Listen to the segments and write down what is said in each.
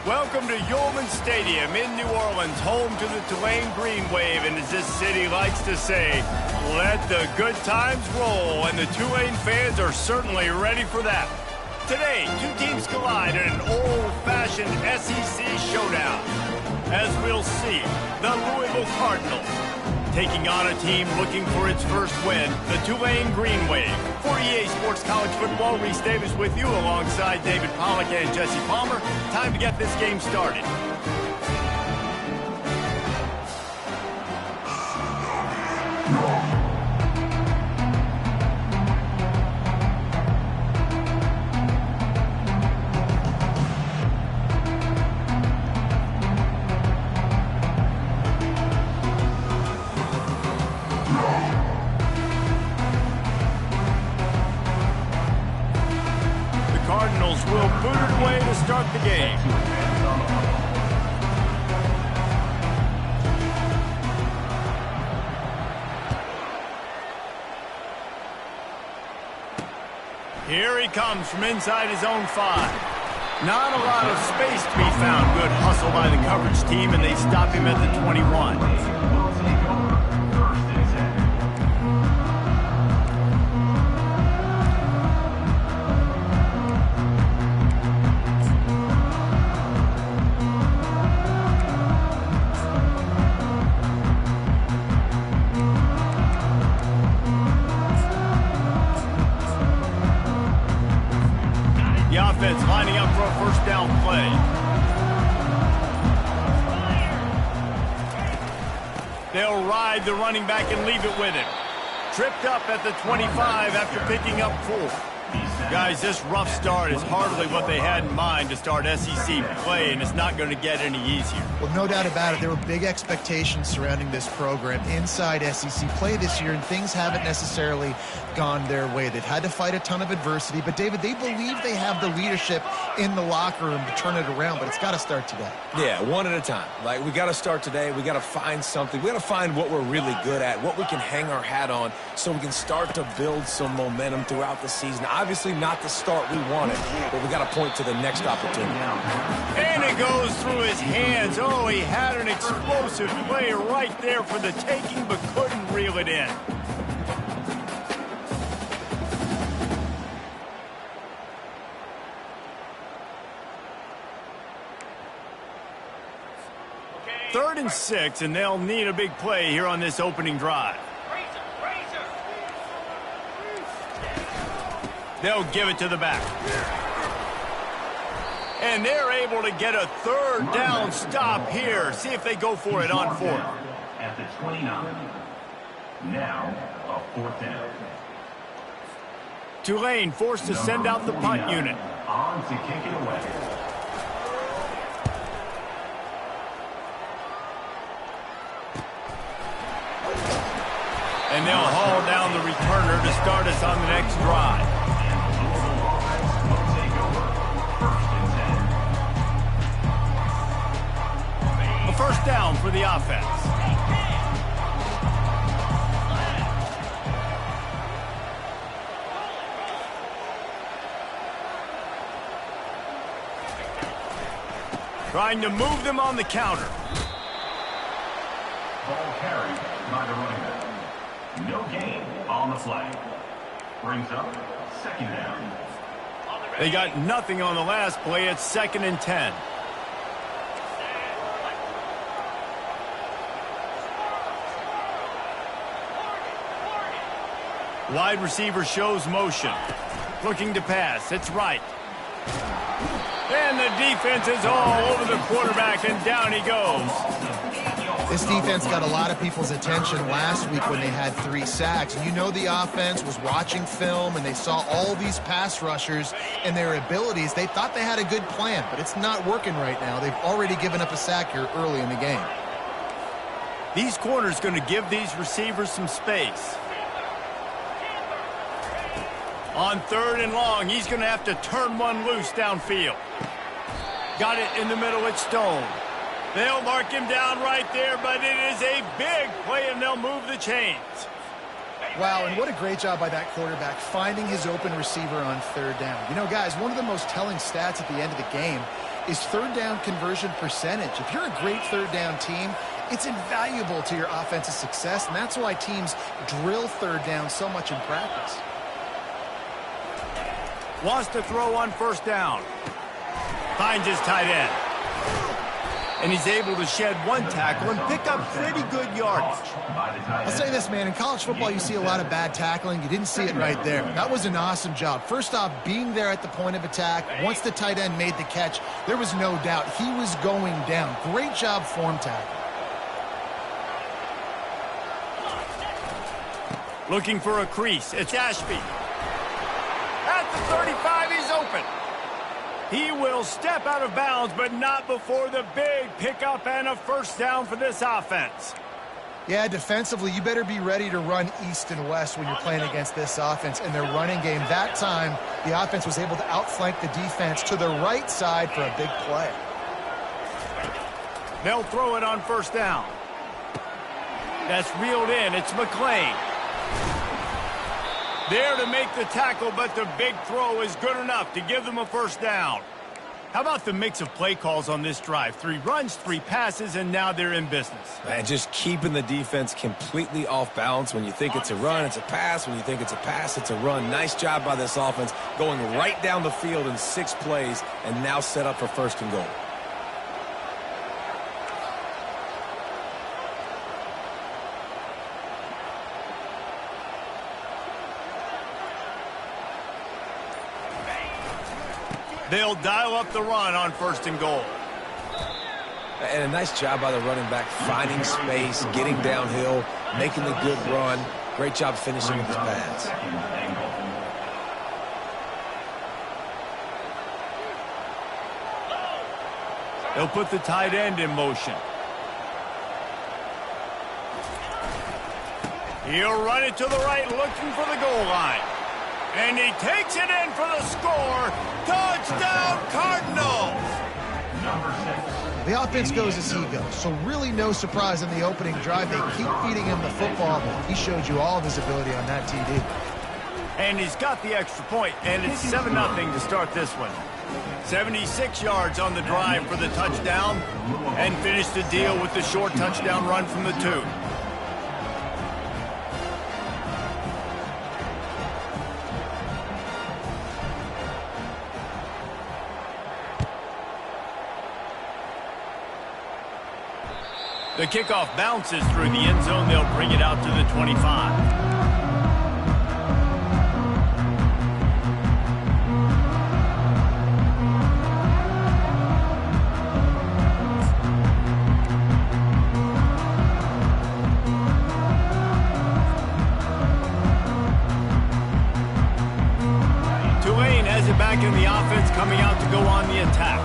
Welcome to Yulman Stadium in New Orleans, home to the Tulane Green Wave, and as this city likes to say, let the good times roll, and the Tulane fans are certainly ready for that. Today, two teams collide in an old-fashioned SEC showdown. As we'll see, the Louisville Cardinals taking on a team looking for its first win, the Tulane Green Wave. For EA Sports College Football, Reese Davis with you alongside David Pollack and Jesse Palmer. Time to get this game started. Will boot it away to start the game. Here he comes from inside his own 5. Not a lot of space to be found. Good hustle by the coverage team, and they stop him at the 21. Lining up for a first down play. They'll ride the running back and leave it with him. Tripped up at the 25 after picking up 4. Guys, this rough start is hardly what they had in mind to start SEC play, and it's not going to get any easier. Well, no doubt about it. There were big expectations surrounding this program inside SEC play this year, and things haven't necessarily gone their way. They've had to fight a ton of adversity, but David, they believe they have the leadership in the locker room to turn it around, but it's got to start today. Yeah, one at a time. Like, we got to start today. We got to find something. We got to find what we're really good at, what we can hang our hat on, so we can start to build some momentum throughout the season. Obviously, not the start we wanted, but we got to point to the next opportunity. And it goes through his hands. Oh, he had an explosive play right there for the taking, but couldn't reel it in. Third and 6, and they'll need a big play here on this opening drive. They'll give it to the back. And they're able to get a third down stop here. See if they go for it on 4th. At the 29. Now, a 4th down. Tulane forced to send out the punt unit. On to kick it away. And they'll haul down the returner to start us on the next drive. A first down for the offense. Trying to move them on the counter. Ball carried by the running back. No gain on the flag. Brings up 2nd down. They got nothing on the last play. It's 2nd and 10. Wide receiver shows motion. Looking to pass. It's right. And the defense is all over the quarterback, and down he goes. This defense got a lot of people's attention last week when they had 3 sacks. And you know the offense was watching film, and they saw all these pass rushers and their abilities. They thought they had a good plan, but it's not working right now. They've already given up a sack here early in the game. These corners going to give these receivers some space. On 3rd and long, he's going to have to turn one loose downfield. Got it in the middle at Stone. They'll mark him down right there, but it is a big play, and they'll move the chains. Wow, and what a great job by that quarterback, finding his open receiver on 3rd down. You know, guys, one of the most telling stats at the end of the game is third down conversion percentage. If you're a great third down team, it's invaluable to your offensive success, and that's why teams drill third down so much in practice. Wants to throw on first down. Finds his tight end. And he's able to shed one tackle and pick up pretty good yardage. I'll say this, man. In college football, you see a lot of bad tackling. You didn't see it right there. That was an awesome job. First off, being there at the point of attack. Once the tight end made the catch, there was no doubt he was going down. Great job form tackle. Looking for a crease. It's Ashby. At the 35, he's open. He will step out of bounds, but not before the big pickup and a first down for this offense. Yeah, defensively, you better be ready to run east and west when you're playing against this offense and their running game. That time, the offense was able to outflank the defense to the right side for a big play. They'll throw it on first down. That's reeled in. It's McLean. There to make the tackle, but the big throw is good enough to give them a first down. How about the mix of play calls on this drive? 3 runs, 3 passes, and now they're in business. And just keeping the defense completely off balance. When you think it's a run, it's a pass. When you think it's a pass, it's a run. Nice job by this offense, going right down the field in 6 plays, and now set up for first and goal. They'll dial up the run on first and goal. And a nice job by the running back, finding space, getting downhill, making the good run. Great job finishing with his pads. They'll put the tight end in motion. He'll run it to the right, looking for the goal line. And he takes it in for the score. Touchdown, Cardinals! The offense goes as he goes, so really no surprise in the opening drive. They keep feeding him the football. He showed you all of his ability on that TD. And he's got the extra point, and it's 7-0 to start this one. 76 yards on the drive for the touchdown, and finish the deal with the short touchdown run from the 2. The kickoff bounces through the end zone. They'll bring it out to the 25. Tulane has it back in the offense, coming out to go on the attack.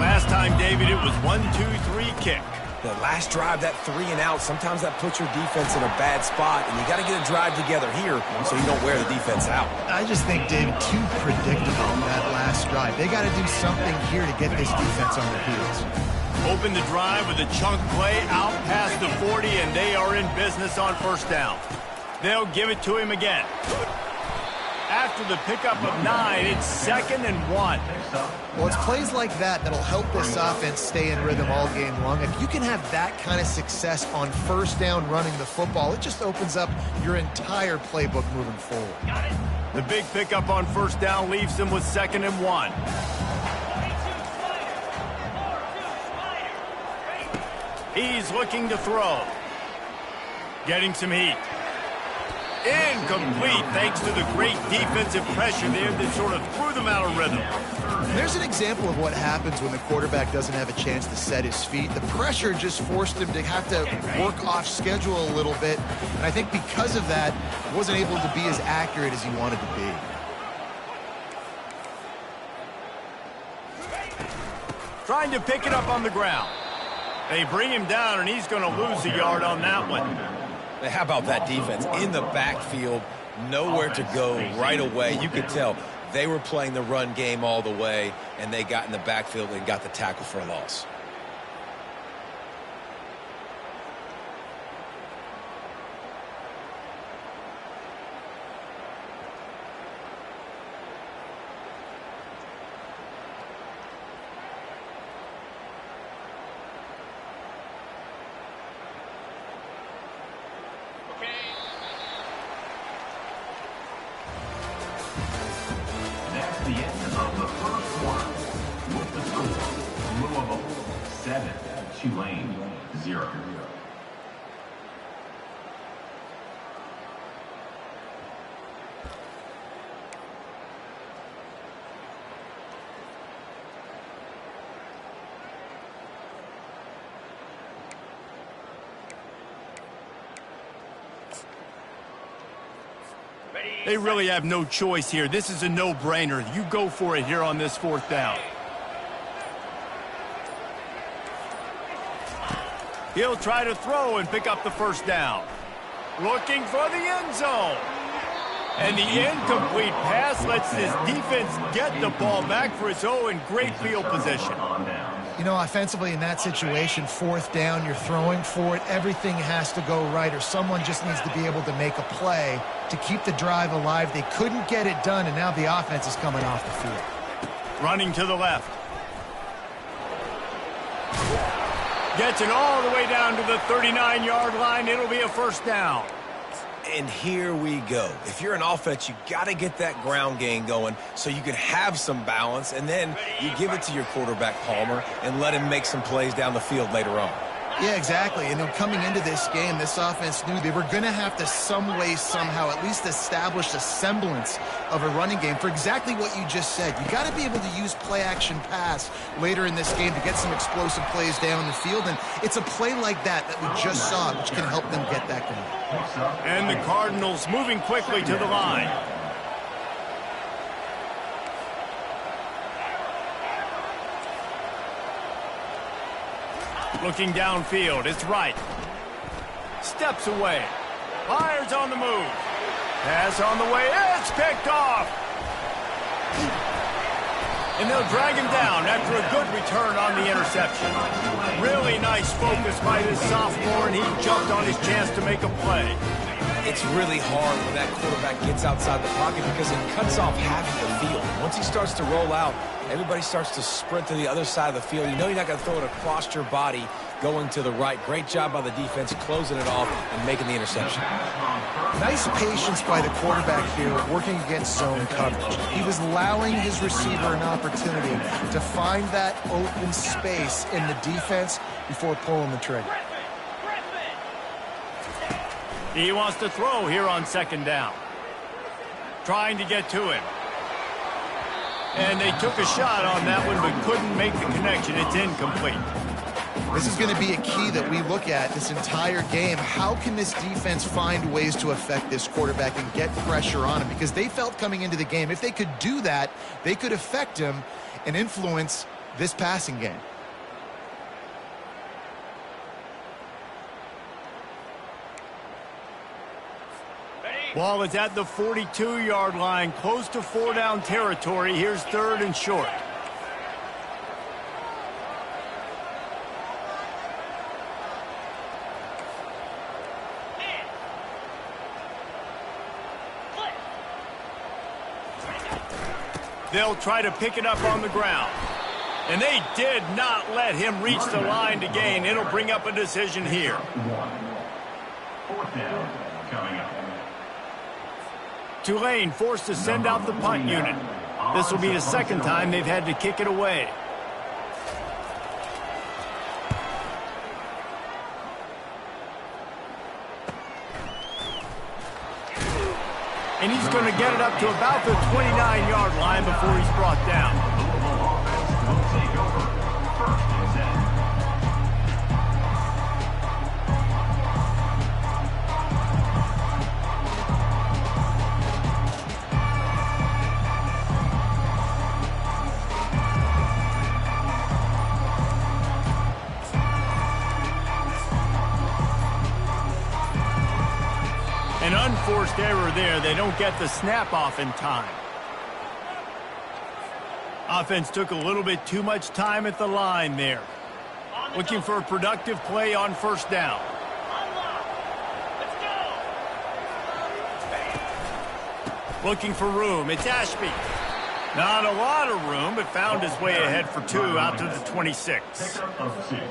Last time, David, it was 1-2-3 kick. The last drive, that 3 and out, sometimes that puts your defense in a bad spot, and you got to get a drive together here so you don't wear the defense out. I just think, David, too predictable that last drive. They got to do something here to get this defense on their heels. Open the drive with a chunk play out past the 40, and they are in business on first down. They'll give it to him again. After the pickup of 9, it's 2nd and 1. Well, it's plays like that that'll help this offense stay in rhythm all game long. If you can have that kind of success on first down running the football, it just opens up your entire playbook moving forward. The big pickup on first down leaves them with 2nd and 1. He's looking to throw. Getting some heat. Incomplete, thanks to the great defensive pressure there that sort of threw them out of rhythm. There's an example of what happens when the quarterback doesn't have a chance to set his feet. The pressure just forced him to have to work off schedule a little bit, and I think because of that, wasn't able to be as accurate as he wanted to be. Trying to pick it up on the ground. They bring him down, and he's going to lose a yard on that one. How about that defense? In the backfield, nowhere to go right away. You could tell they were playing the run game all the way, and they got in the backfield and got the tackle for a loss. the end of the first quarter. With the score, Louisville 7, Tulane 0. They really have no choice here. This is a no-brainer. You go for it here on this fourth down. He'll try to throw and pick up the first down. Looking for the end zone. And the incomplete pass lets this defense get the ball back for its own great field position. You know, offensively in that situation, fourth down, you're throwing for it. Everything has to go right, or someone just needs to be able to make a play to keep the drive alive. They couldn't get it done, and now the offense is coming off the field. Running to the left. Gets it all the way down to the 39-yard line. It'll be a first down. And here we go. If you're an offense, you got to get that ground game going so you can have some balance, and then you give it to your quarterback, Palmer, and let him make some plays down the field later on. Yeah, exactly. And then coming into this game, this offense knew they were going to have to some way, somehow, at least establish a semblance of a running game for exactly what you just said. You got to be able to use play-action pass later in this game to get some explosive plays down the field. And it's a play like that we just saw, which can help them get that going. And the Cardinals moving quickly to the line. Looking downfield, it's right. Steps away. Fires on the move. Pass on the way, it's picked off. And they'll drag him down after a good return on the interception. Really nice focus by this sophomore, and he jumped on his chance to make a play. It's really hard when that quarterback gets outside the pocket because it cuts off half of the field. Once he starts to roll out, everybody starts to sprint to the other side of the field. You know you're not going to throw it across your body going to the right. Great job by the defense closing it off and making the interception. Nice patience by the quarterback here working against zone coverage. He was allowing his receiver an opportunity to find that open space in the defense before pulling the trigger. He wants to throw here on second down. Trying to get to him. And they took a shot on that one but couldn't make the connection. It's incomplete. This is going to be a key that we look at this entire game. How can this defense find ways to affect this quarterback and get pressure on him? Because they felt coming into the game, if they could do that, they could affect him and influence this passing game. Ball is at the 42-yard line, close to four-down territory. Here's third and short. They'll try to pick it up on the ground. And they did not let him reach the line to gain. It'll bring up a decision here. Fourth down coming up. Tulane forced to send out the punt unit. This will be the second time they've had to kick it away. And he's going to get it up to about the 29-yard line before he's brought down. Will take over first and 10. An unforced error there. They don't get the snap off in time. Offense took a little bit too much time at the line there. Looking for a productive play on first down. Looking for room. It's Ashby. Not a lot of room, but found his way ahead for 2 out to the 26.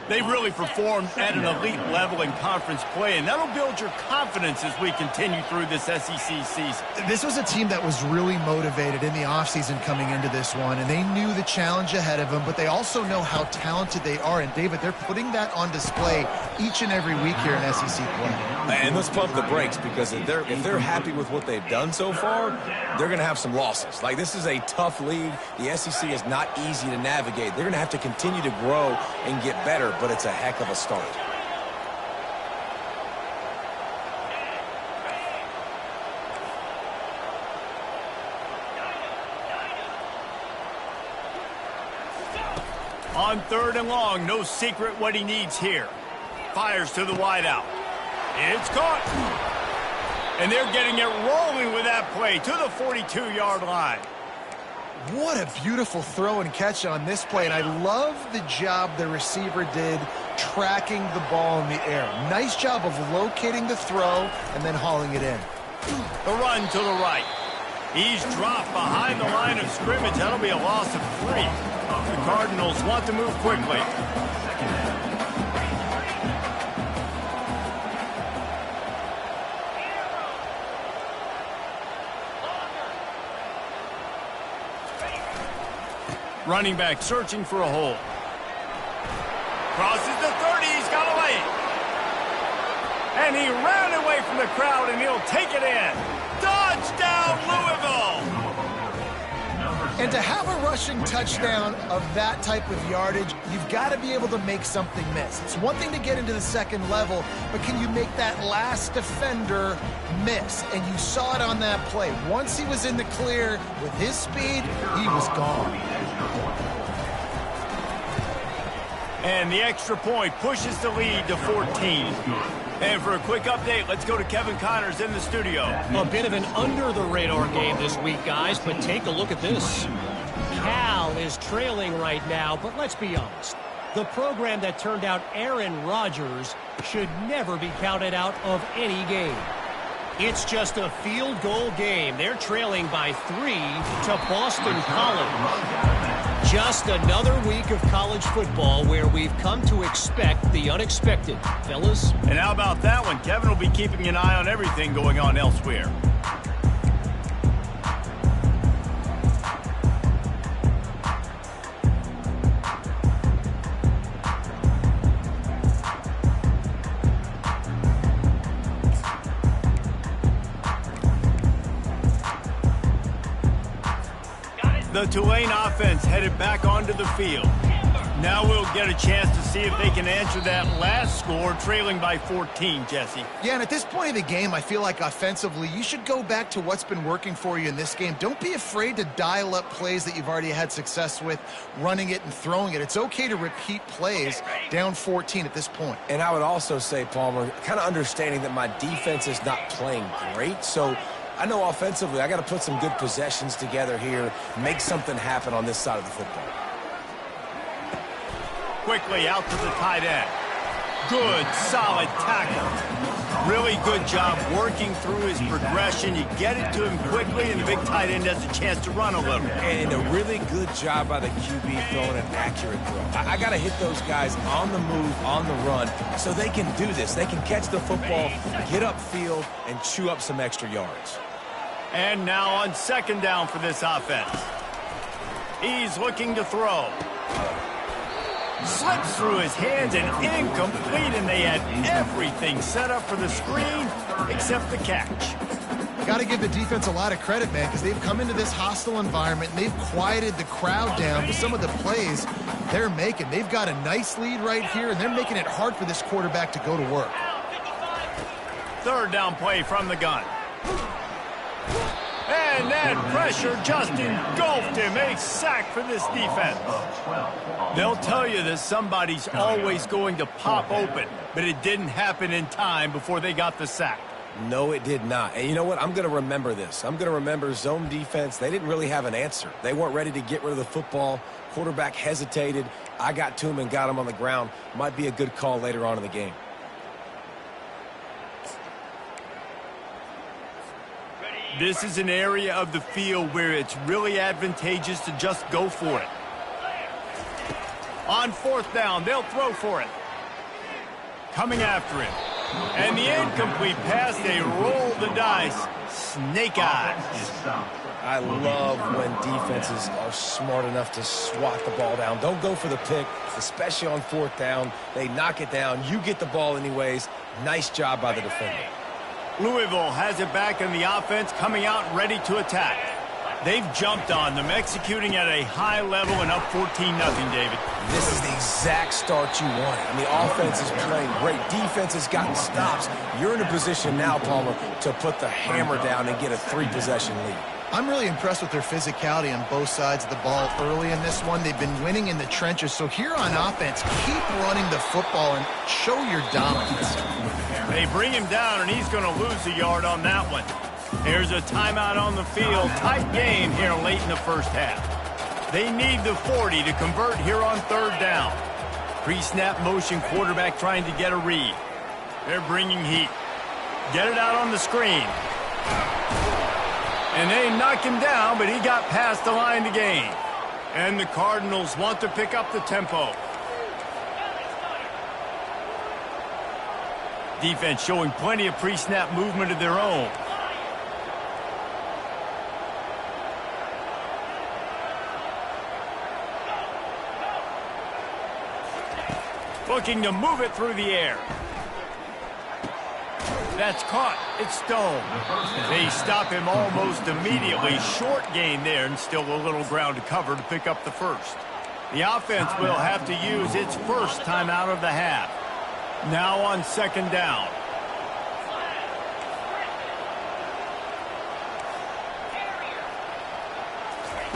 They really performed at an elite level in conference play, and that'll build your confidence as we continue through this SEC season. This was a team that was really motivated in the offseason coming into this one, and they knew the challenge ahead of them, but they also know how talented they are. And, David, they're putting that on display each and every week here in SEC play. And let's pump the brakes, because if they're happy with what they've done so far, they're going to have some losses. Like, this is a tough league. The SEC is not easy to navigate. They're going to have to continue to grow and get better, but it's a heck of a start. On 3rd and long, no secret what he needs here. Fires to the wideout. It's caught. And they're getting it rolling with that play to the 42-yard line. What a beautiful throw and catch on this play, and I love the job the receiver did tracking the ball in the air. Nice job of locating the throw and then hauling it in. The run to the right. He's dropped behind the line of scrimmage. That'll be a loss of 3. The Cardinals want to move quickly. Running back searching for a hole. Crosses the 30. He's got a lane. And he ran away from the crowd, and he'll take it in. Touchdown, Louisville! And to have a rushing touchdown of that type of yardage, you've got to be able to make something miss. It's one thing to get into the second level, but can you make that last defender miss? And you saw it on that play. Once he was in the clear with his speed, he was gone. And the extra point pushes the lead to 14. And for a quick update, let's go to Kevin Connors in the studio. A bit of an under-the-radar game this week, guys, but take a look at this. Cal is trailing right now, but let's be honest. The program that turned out Aaron Rodgers should never be counted out of any game. It's just a field goal game. They're trailing by 3 to Boston College. Just another week of college football where we've come to expect the unexpected, fellas. And how about that one? Kevin will be keeping an eye on everything going on elsewhere. The Tulane offense headed back onto the field. Now we'll get a chance to see if they can answer that last score, trailing by 14, Jesse. Yeah, and at this point of the game, I feel like offensively, you should go back to what's been working for you in this game. Don't be afraid to dial up plays that you've already had success with, running it and throwing it. It's okay to repeat plays down 14 at this point. And I would also say, Palmer, kind of understanding that my defense is not playing great, so I know offensively I got to put some good possessions together here, make something happen on this side of the football. Quickly out to the tight end. Good, solid tackle. Really good job working through his progression. You get it to him quickly, and the big tight end has a chance to run a little. And a really good job by the QB throwing an accurate throw. I got to hit those guys on the move, on the run, so they can do this. They can catch the football, get upfield, and chew up some extra yards. And now on 2nd down for this offense. He's looking to throw. Slips through his hands and incomplete, and they had everything set up for the screen except the catch. Got to give the defense a lot of credit, man, because they've come into this hostile environment and they've quieted the crowd down with some of the plays they're making. They've got a nice lead right here, and they're making it hard for this quarterback to go to work. 3rd down play from the gun. And that pressure just engulfed him. A sack for this defense. They'll tell you that somebody's always going to pop open, but it didn't happen in time before they got the sack. No, it did not. And you know what? I'm going to remember this. I'm going to remember zone defense. They didn't really have an answer. They weren't ready to get rid of the football. Quarterback hesitated. I got to him and got him on the ground. Might be a good call later on in the game. This is an area of the field where it's really advantageous to just go for it. On fourth down, they'll throw for it. Coming after it. And the incomplete pass, they roll the dice. Snake eyes. I love when defenses are smart enough to swat the ball down. Don't go for the pick, especially on fourth down. They knock it down. You get the ball anyways. Nice job by the defender. Louisville has it back in the offense, coming out ready to attack. They've jumped on them, executing at a high level and up 14-0, David. This is the exact start you wanted. I mean, offense is playing great. Defense has gotten stops. You're in a position now, Palmer, to put the hammer down and get a 3-possession lead. I'm really impressed with their physicality on both sides of the ball early in this one. They've been winning in the trenches. So here on offense, keep running the football and show your dominance. They bring him down, and he's going to lose a yard on that one. There's a timeout on the field. Tight game here late in the first half. They need the 40 to convert here on third down. Pre-snap motion, quarterback trying to get a read. They're bringing heat. Get it out on the screen. And they knock him down, but he got past the line to gain. And the Cardinals want to pick up the tempo. Defense showing plenty of pre-snap movement of their own. Looking to move it through the air. That's caught. It's Stone. They stop him almost immediately. Short gain there, and still a little ground to cover to pick up the first. The offense will have to use its first timeout of the half. Now on second down.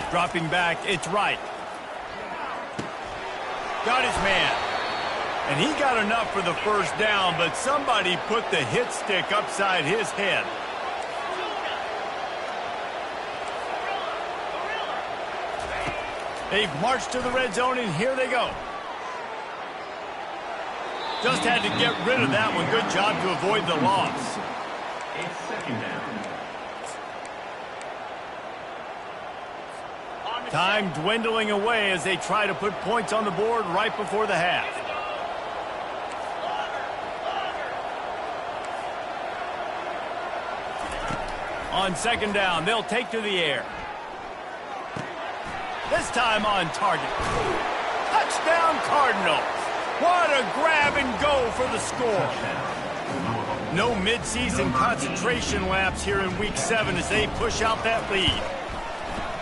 Dropping back, it's right. Got his man. And he got enough for the first down, but somebody put the hit stick upside his head. They've marched to the red zone, and here they go. Just had to get rid of that one. Good job to avoid the loss. It's second down. Time dwindling away as they try to put points on the board right before the half. On second down, they'll take to the air. This time on target. Touchdown Cardinals. What a grab and go for the score. No midseason concentration lapse here in Week 7 as they push out that lead.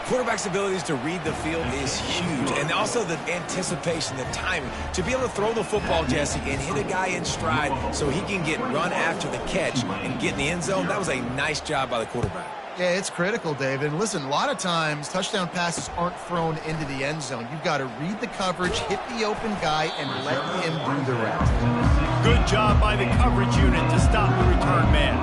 Quarterback's abilities to read the field is huge, and also the anticipation, the timing. To be able to throw the football, Jesse, and hit a guy in stride so he can get run after the catch and get in the end zone, that was a nice job by the quarterback. Yeah, it's critical, David. And listen, a lot of times touchdown passes aren't thrown into the end zone. You've got to read the coverage, hit the open guy, and let him do the rest. Good job by the coverage unit to stop the return man.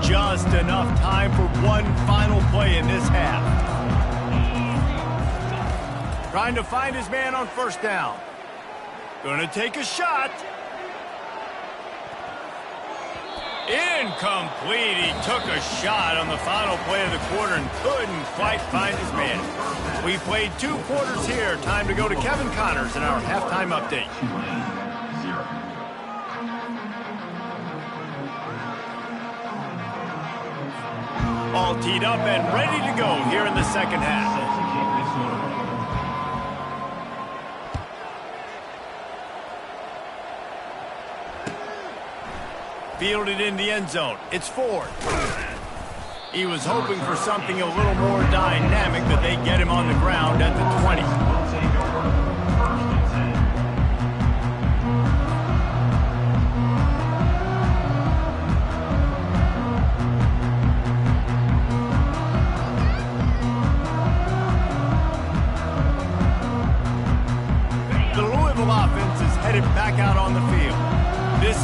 Just enough time for one final play in this half. Trying to find his man on first down. Gonna take a shot. Incomplete. He took a shot on the final play of the quarter and couldn't quite find his man. We played 2 quarters here. Time to go to Kevin Connors in our halftime update. All teed up and ready to go here in the second half. Fielded in the end zone. It's Ford. He was hoping for something a little more dynamic, but they get him on the ground at the 20. Offense is headed back out on the field. This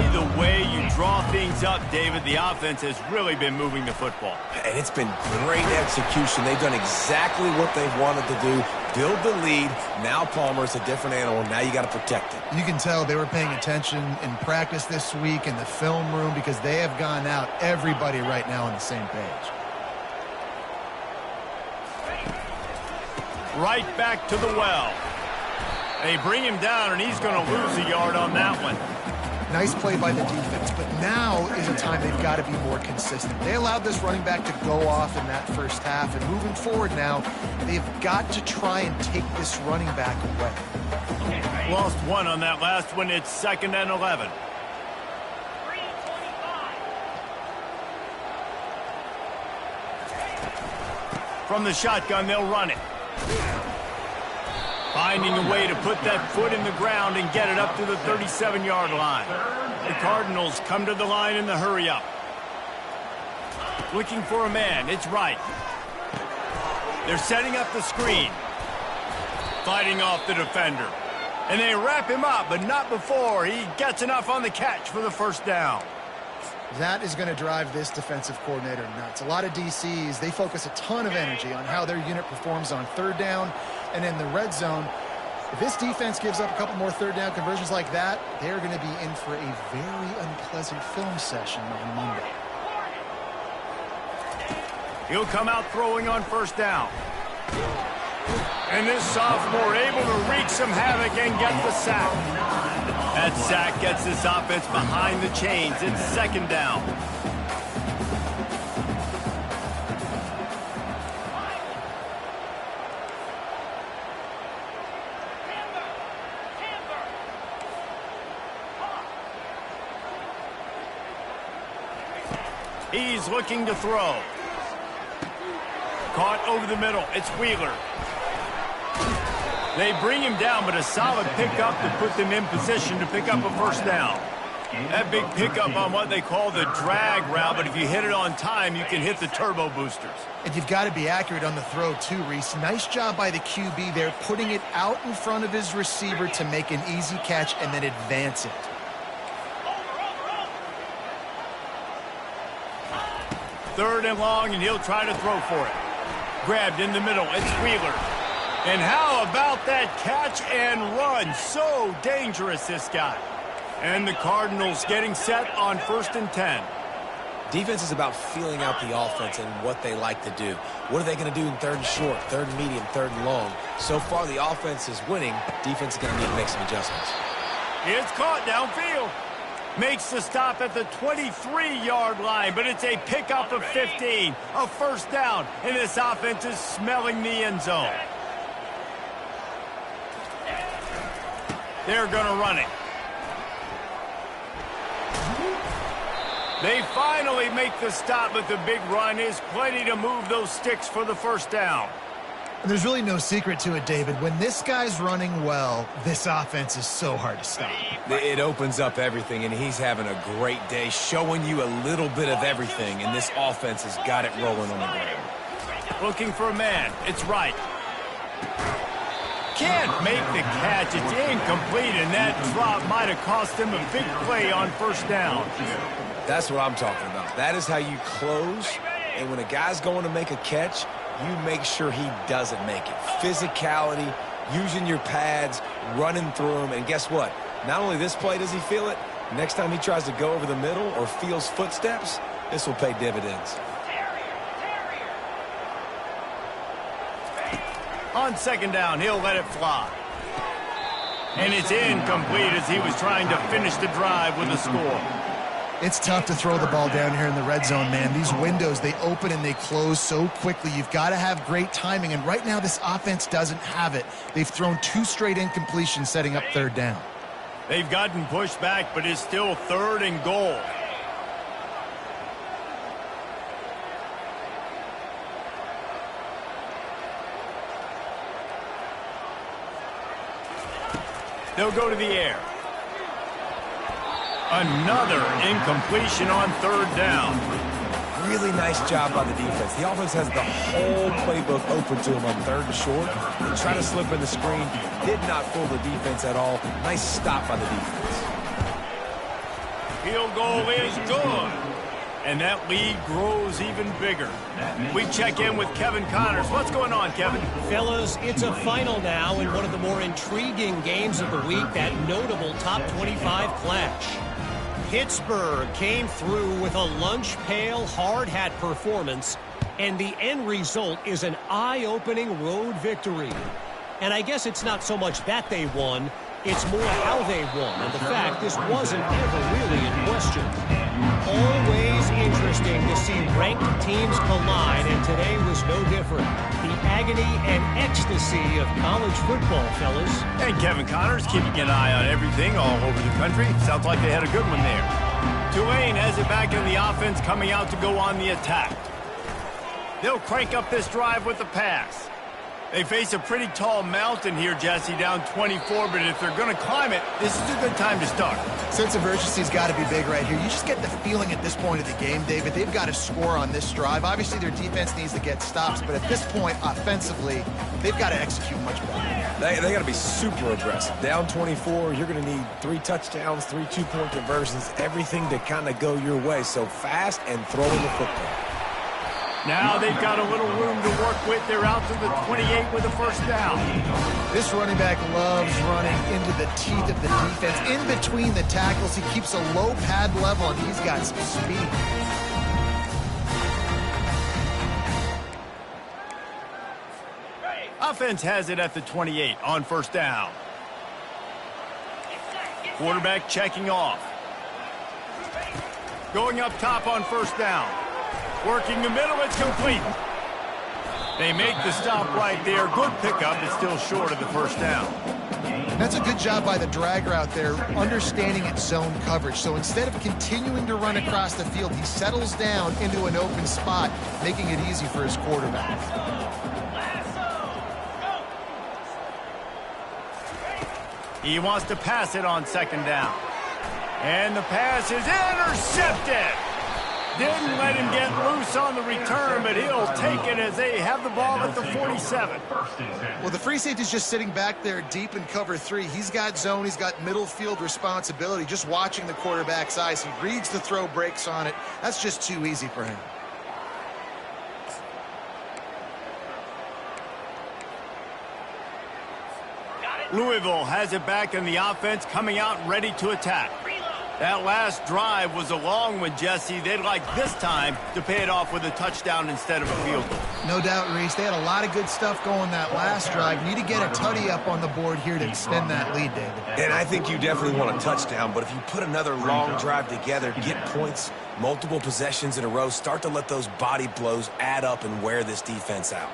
really the way you draw things up, David. The offense has really been moving the football. And it's been great execution. They've done exactly what they've wanted to do. Build the lead. Now Palmer's a different animal. Now you got to protect it. You can tell they were paying attention in practice this week in the film room because they have gone out, everybody right now on the same page. Right back to the well. They bring him down, and he's going to lose a yard on that one. Nice play by the defense, but now is a time they've got to be more consistent. They allowed this running back to go off in that first half, and moving forward now, they've got to try and take this running back away. Lost one on that last one. It's 2nd and 11. From the shotgun, they'll run it. Finding a way to put that foot in the ground and get it up to the 37-yard line. The Cardinals come to the line in the hurry-up. Looking for a man. It's right. They're setting up the screen. Fighting off the defender. And they wrap him up, but not before he gets enough on the catch for the first down. That is going to drive this defensive coordinator nuts. A lot of DCs, they focus a ton of energy on how their unit performs on third down and in the red zone. If this defense gives up a couple more third down conversions like that, they're going to be in for a very unpleasant film session on Monday. He'll come out throwing on first down. And this sophomore able to wreak some havoc and get the sack. That sack gets this offense behind the chains. It's 2nd down. He's looking to throw. Caught over the middle. It's Wheeler. They bring him down, but a solid pickup to put them in position to pick up a first down. That big pickup on what they call the drag route, but if you hit it on time, you can hit the turbo boosters. And you've got to be accurate on the throw too, Reese. Nice job by the QB there, putting it out in front of his receiver to make an easy catch and then advance it. Third and long, and he'll try to throw for it. Grabbed in the middle. It's Wheeler. And how about that catch and run? So dangerous, this guy. And the Cardinals getting set on 1st and 10. Defense is about feeling out the offense and what they like to do. What are they going to do in 3rd and short, 3rd and medium, 3rd and long? So far, the offense is winning. Defense is going to need to make some adjustments. It's caught downfield. Makes the stop at the 23-yard line, but it's a pickup of 15. A first down, and this offense is smelling the end zone. They're going to run it. They finally make the stop, but the big run is plenty to move those sticks for the first down. There's really no secret to it, David. When this guy's running well, this offense is so hard to stop. It opens up everything, and he's having a great day, showing you a little bit of everything, and this offense has got it rolling on the ground. Looking for a man. It's right. Can't make the catch. It's incomplete, and that drop might have cost him a big play on first down. That's what I'm talking about. That is how you close, and when a guy's going to make a catch, you make sure he doesn't make it. Physicality, using your pads, running through them, and guess what? Not only this play does he feel it, next time he tries to go over the middle or feels footsteps, this will pay dividends. On 2nd down, he'll let it fly. And it's incomplete as he was trying to finish the drive with a score. It's tough to throw the ball down here in the red zone, man. These windows, they open and they close so quickly. You've got to have great timing, and right now this offense doesn't have it. They've thrown 2 straight incompletions setting up 3rd down. They've gotten pushed back, but it's still 3rd and goal. They'll go to the air. Another incompletion on 3rd down. Really nice job by the defense. The offense has the whole playbook open to him on 3rd and short. They try to slip in the screen. Did not fool the defense at all. Nice stop by the defense. field goal is good. And that lead grows even bigger. We check in with Kevin Connors. What's going on, Kevin? Fellas, it's a final now in one of the more intriguing games of the week, that notable top 25 clash. Pittsburgh came through with a lunch pail hard hat performance, and the end result is an eye-opening road victory. And I guess it's not so much that they won, it's more how they won, and the fact this wasn't ever really in question. Always interesting to see ranked teams collide, and today was no different. The agony and ecstasy of college football, fellas. And Kevin Connors keeping an eye on everything all over the country. Sounds like they had a good one there. Tulane has it back in the offense, coming out to go on the attack. They'll crank up this drive with the pass. They face a pretty tall mountain here, Jesse, down 24, but if they're going to climb it, this is a good time to start. Sense of urgency's got to be big right here. You just get the feeling at this point of the game, David, they've got to score on this drive. Obviously, their defense needs to get stops, but at this point, offensively, they've got to execute much better. They got to be super aggressive. Down 24, you're going to need 3 touchdowns, 3 two-point conversions, everything to kind of go your way. So fast and throwing the football. Now they've got a little room to work with. They're out to the 28 with a first down. This running back loves running into the teeth of the defense. In between the tackles, he keeps a low pad level, and he's got some speed. Offense has it at the 28 on first down. Quarterback checking off. Going up top on first down. Working the middle, it's complete. They make the stop right there. Good pickup, it's still short of the first down. That's a good job by the drag route there, understanding its zone coverage. So instead of continuing to run across the field, he settles down into an open spot, making it easy for his quarterback. He wants to pass it on second down. And the pass is intercepted. Didn't let him get loose on the return, but he'll take it as they have the ball at the 47. Well, the free safety's just sitting back there deep in cover 3. He's got zone. He's got middle field responsibility. Just watching the quarterback's eyes. He reads the throw, breaks on it. That's just too easy for him. Louisville has it back in the offense, coming out ready to attack. That last drive was a long one, Jesse. They'd like this time to pay it off with a touchdown instead of a field goal. No doubt, Reese. They had a lot of good stuff going that last drive. Need to get a tutty up on the board here to extend that lead, David. And I think you definitely want a touchdown, but if you put another long drive together, get points, multiple possessions in a row, start to let those body blows add up and wear this defense out.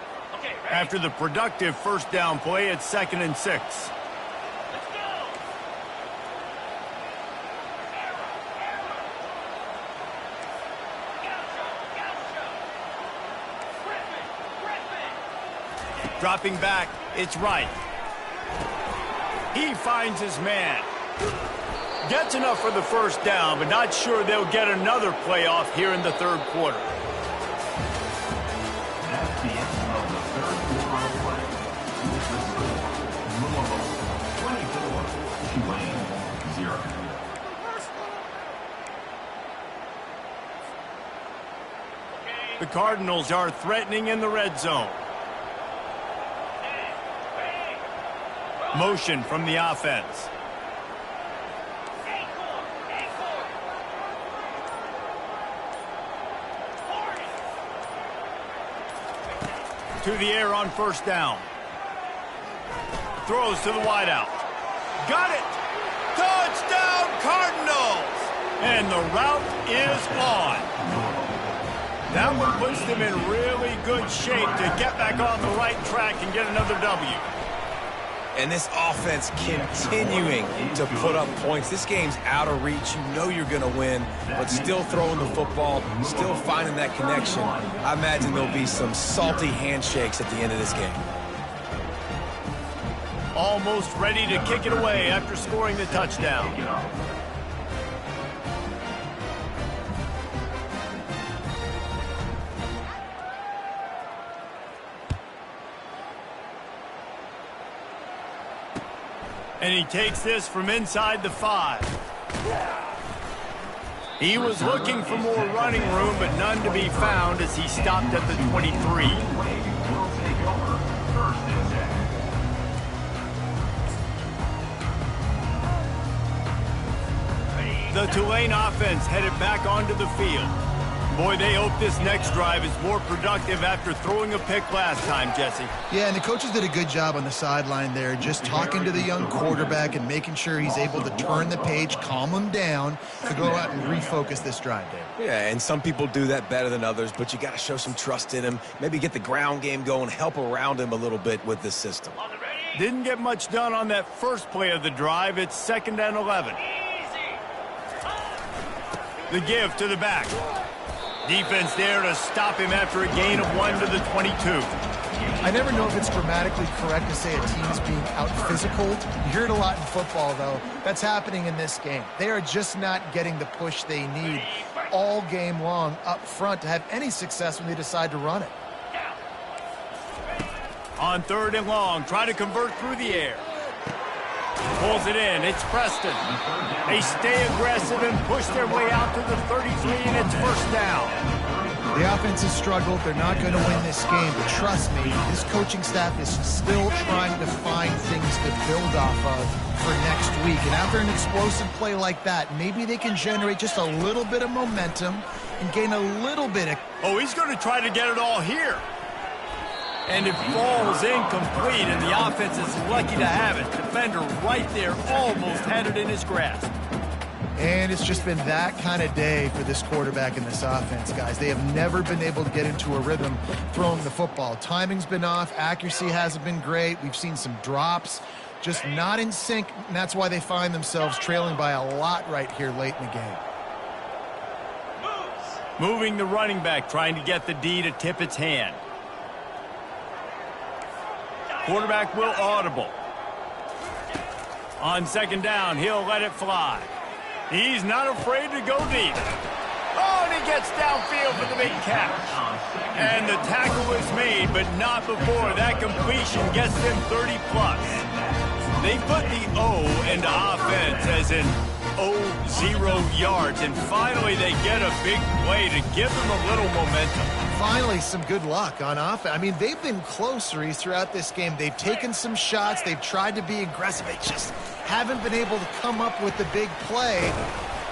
After the productive first down play, it's 2nd and 6. Dropping back, it's right. He finds his man. Gets enough for the first down, but not sure they'll get another playoff here in the third quarter. That's the end of the third quarter of play. Louisville 24, Tulane 0. The Cardinals are threatening in the red zone. Motion from the offense. To the air on first down. Throws to the wideout. Got it! Touchdown Cardinals! And the route is on. That one puts them in really good shape to get back on the right track and get another W. And this offense continuing to put up points. This game's out of reach. You know you're going to win, but still throwing the football, still finding that connection. I imagine there'll be some salty handshakes at the end of this game. Almost ready to kick it away after scoring the touchdown. And he takes this from inside the 5. He was looking for more running room, but none to be found as he stopped at the 23. The Tulane offense headed back onto the field. Boy, they hope this next drive is more productive after throwing a pick last time, Jesse. Yeah, and the coaches did a good job on the sideline there, just talking to the young quarterback and making sure he's able to turn the page, calm him down, to go out and refocus this drive, Dave. Yeah, and some people do that better than others, but you got to show some trust in him. Maybe get the ground game going, help around him a little bit with this system. Didn't get much done on that first play of the drive. It's 2nd and 11. The give to the back. Defense there to stop him after a gain of 1 to the 22. I never know if it's grammatically correct to say a team is being out-physical. You hear it a lot in football, though. That's happening in this game. They are just not getting the push they need all game long up front to have any success when they decide to run it. On 3rd and long, try to convert through the air. Pulls it in. It's Preston. They stay aggressive and push their way out to the 33, and it's 1st down. The offense has struggled. They're not going to win this game, but trust me, this coaching staff is still trying to find things to build off of for next week. And after an explosive play like that, maybe they can generate just a little bit of momentum and gain a little bit of... Oh, he's going to try to get it all here. And it falls incomplete, and the offense is lucky to have it. Defender right there almost had it in his grasp. And it's just been that kind of day for this quarterback and this offense, guys. They have never been able to get into a rhythm throwing the football. Timing's been off. Accuracy hasn't been great. We've seen some drops, just not in sync, and that's why they find themselves trailing by a lot right here late in the game. Moving the running back, trying to get the D to tip its hand. Quarterback will audible. On 2nd down, he'll let it fly. He's not afraid to go deep. Oh, and he gets downfield for the big catch. And the tackle is made, but not before that completion gets them 30-plus. They put the O into offense as in 0 yards, and finally they get a big play to give them a little momentum. Finally, some good luck on offense. I mean, they've been close throughout this game. They've taken some shots. They've tried to be aggressive. They just haven't been able to come up with the big play.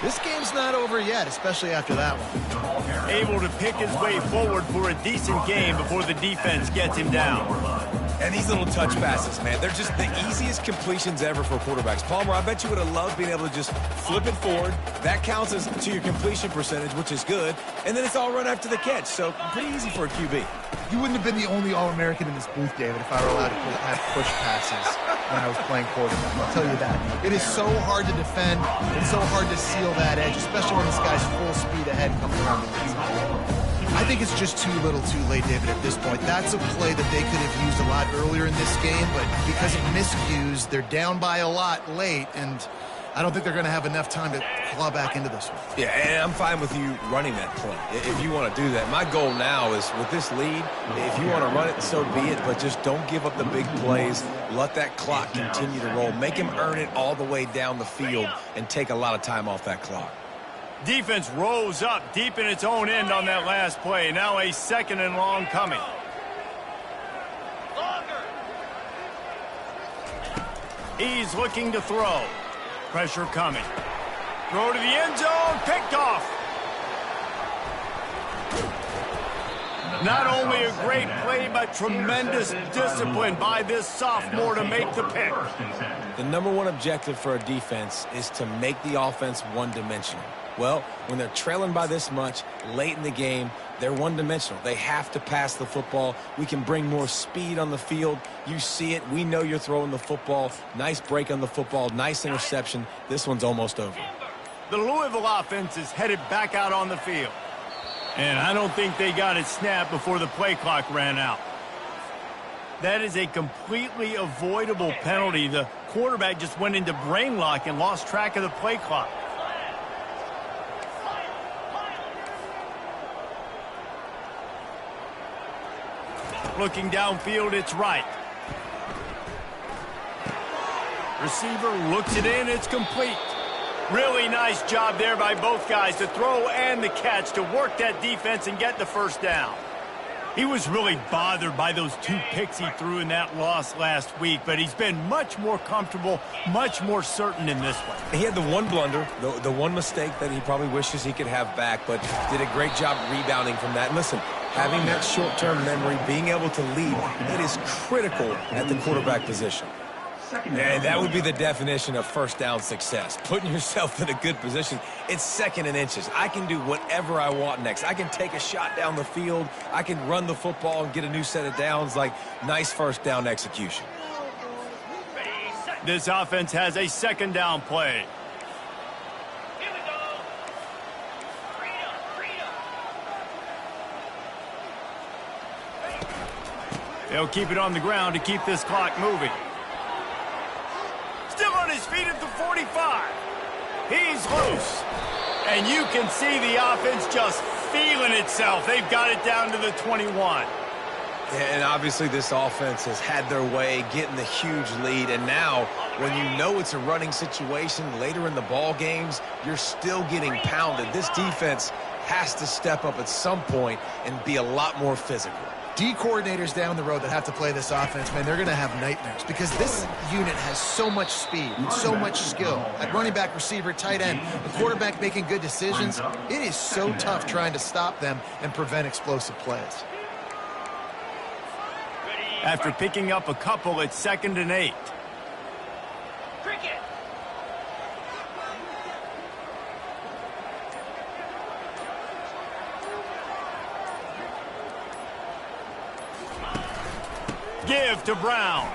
This game's not over yet, especially after that one. Able to pick his way forward for a decent game before the defense gets him down. And these little touch passes, man, they're just the easiest completions ever for quarterbacks. Palmer, I bet you would have loved being able to just flip it forward. That counts as to your completion percentage, which is good. And then it's all run after the catch, so pretty easy for a QB. You wouldn't have been the only All-American in this booth, David, if I were allowed to have push passes when I was playing quarterback. I'll tell you that. It is so hard to defend. It's so hard to seal that edge, especially when this guy's full speed ahead coming around the inside. I think it's just too little too late, David, at this point. That's a play that they could have used a lot earlier in this game, but because of miscues, they're down by a lot late, and I don't think they're going to have enough time to claw back into this one. Yeah, and I'm fine with you running that play if you want to do that. My goal now is with this lead, if you want to run it, so be it, but just don't give up the big plays. Let that clock continue to roll. Make him earn it all the way down the field and take a lot of time off that clock. Defense rose up deep in its own end on that last play. Now a 2nd and long coming. He's looking to throw. Pressure coming. Throw to the end zone. Picked off. Not only a great play, but tremendous discipline by this sophomore to make the pick. The #1 objective for a defense is to make the offense one-dimensional. Well, when they're trailing by this much late in the game, they're one-dimensional. They have to pass the football. We can bring more speed on the field. You see it. We know you're throwing the football. Nice break on the football. Nice interception. This one's almost over. The Louisville offense is headed back out on the field. And I don't think they got it snapped before the play clock ran out. That is a completely avoidable penalty. The quarterback just went into brain lock and lost track of the play clock. Looking downfield, it's right. Receiver looks it in, it's complete. Really nice job there by both guys, the throw and the catch, to work that defense and get the first down. He was really bothered by those 2 picks he threw in that loss last week, but he's been much more comfortable, much more certain in this one. He had the one blunder, the one mistake that he probably wishes he could have back, but did a great job rebounding from that. And listen, having that short-term memory, being able to lead, it is critical at the quarterback position. And that would be the definition of first down success. Putting yourself in a good position. It's second and inches. I can do whatever I want next. I can take a shot down the field. I can run the football and get a new set of downs. Like, nice first down execution. This offense has a second down play. They'll keep it on the ground to keep this clock moving. Still on his feet at the 45. He's loose. And you can see the offense just feeling itself. They've got it down to the 21. And obviously this offense has had their way, getting the huge lead. And now, when you know it's a running situation later in the ball games, you're still getting pounded. This defense has to step up at some point and be a lot more physical. D coordinators down the road that have to play this offense, man, they're going to have nightmares because this unit has so much speed, so much skill. At running back, receiver, tight end, the quarterback making good decisions. It is so tough trying to stop them and prevent explosive plays. After picking up a couple, it's 2nd and 8. Give to Brown.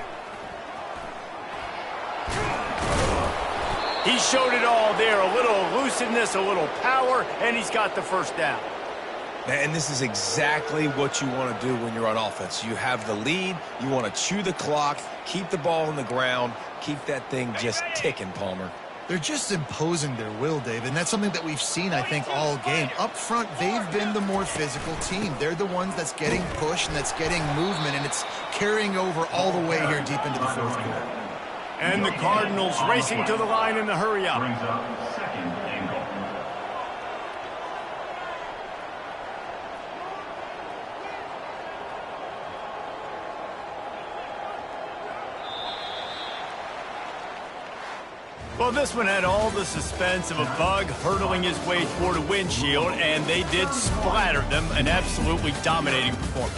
He showed it all there. A little elusiveness, a little power, and he's got the first down. And this is exactly what you want to do when you're on offense. You have the lead. You want to chew the clock, keep the ball on the ground, keep that thing just ticking, Palmer. They're just imposing their will, David, and that's something that we've seen, I think, all game. Up front, they've been the more physical team. They're the ones that's getting pushed and that's getting movement, and it's carrying over all the way here deep into the 4th quarter. And the Cardinals racing to the line in the hurry up. Brings up 2nd and goal. Well, this one had all the suspense of a bug hurtling his way toward a windshield, and they did splatter them. An absolutely dominating performance.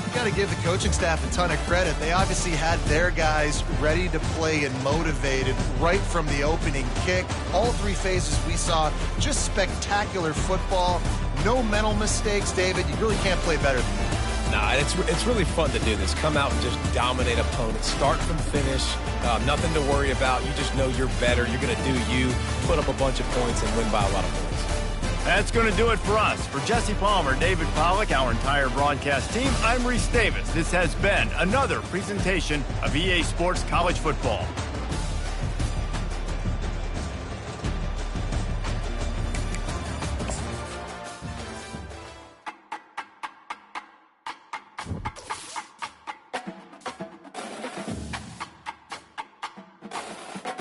You got to give the coaching staff a ton of credit. They obviously had their guys ready to play and motivated right from the opening kick. All 3 phases we saw, just spectacular football. No mental mistakes, David. You really can't play better than that. Nah, it's really fun to do this. Come out and just dominate opponents. Start from finish. Nothing to worry about. You just know you're better. You're going to do you, put up a bunch of points, and win by a lot of points. That's going to do it for us. For Jesse Palmer, David Pollack, our entire broadcast team, I'm Reese Davis. This has been another presentation of EA Sports College Football.